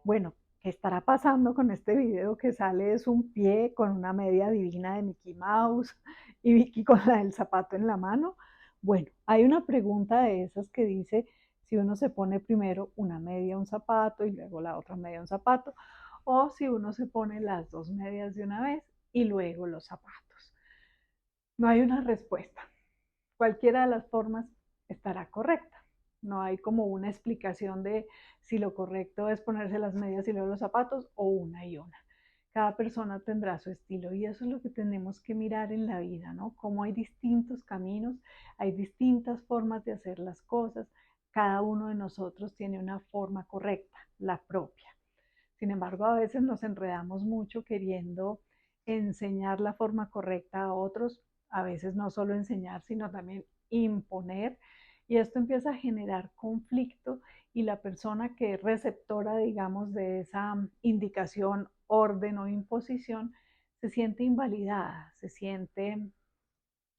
Bueno, ¿qué estará pasando con este video que sale es un pie con una media divina de Mickey Mouse y Vicky con el zapato en la mano? Bueno, hay una pregunta de esas que dice si uno se pone primero una media, un zapato y luego la otra media, un zapato, o si uno se pone las dos medias de una vez y luego los zapatos. No hay una respuesta. Cualquiera de las formas estará correcta. No hay como una explicación de si lo correcto es ponerse las medias y luego los zapatos o una y una. Cada persona tendrá su estilo y eso es lo que tenemos que mirar en la vida, ¿no? Como hay distintos caminos, hay distintas formas de hacer las cosas. Cada uno de nosotros tiene una forma correcta, la propia. Sin embargo, a veces nos enredamos mucho queriendo enseñar la forma correcta a otros, a veces no solo enseñar, sino también imponer, y esto empieza a generar conflicto y la persona que es receptora, digamos, de esa indicación, orden o imposición, se siente invalidada, se siente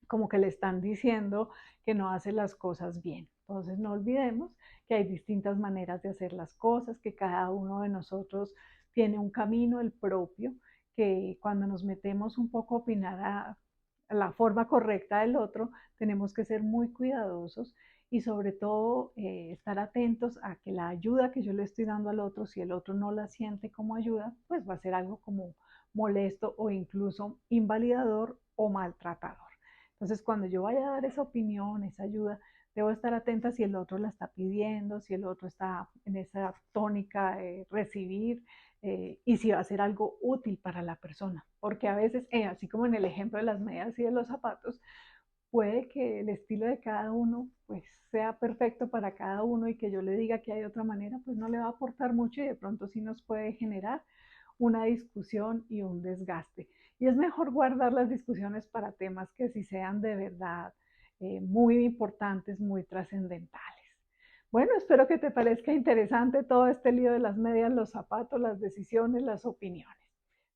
como que le están diciendo que no hace las cosas bien. Entonces no olvidemos que hay distintas maneras de hacer las cosas, que cada uno de nosotros tiene un camino, el propio, que cuando nos metemos un poco a opinar a la forma correcta del otro, tenemos que ser muy cuidadosos y sobre todo estar atentos a que la ayuda que yo le estoy dando al otro, si el otro no la siente como ayuda, pues va a ser algo como molesto o incluso invalidador o maltratador. Entonces, cuando yo vaya a dar esa opinión, esa ayuda, debo estar atenta si el otro la está pidiendo, si el otro está en esa tónica de recibir y si va a ser algo útil para la persona. Porque a veces, así como en el ejemplo de las medias y de los zapatos, puede que el estilo de cada uno pues sea perfecto para cada uno y que yo le diga que hay otra manera, pues no le va a aportar mucho y de pronto sí nos puede generar una discusión y un desgaste. Y es mejor guardar las discusiones para temas que sí sean de verdad muy importantes, muy trascendentales. Bueno, espero que te parezca interesante todo este lío de las medias, los zapatos, las decisiones, las opiniones.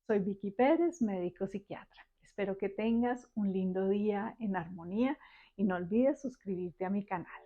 Soy Vicky Pérez, médico psiquiatra. Espero que tengas un lindo día en armonía y no olvides suscribirte a mi canal.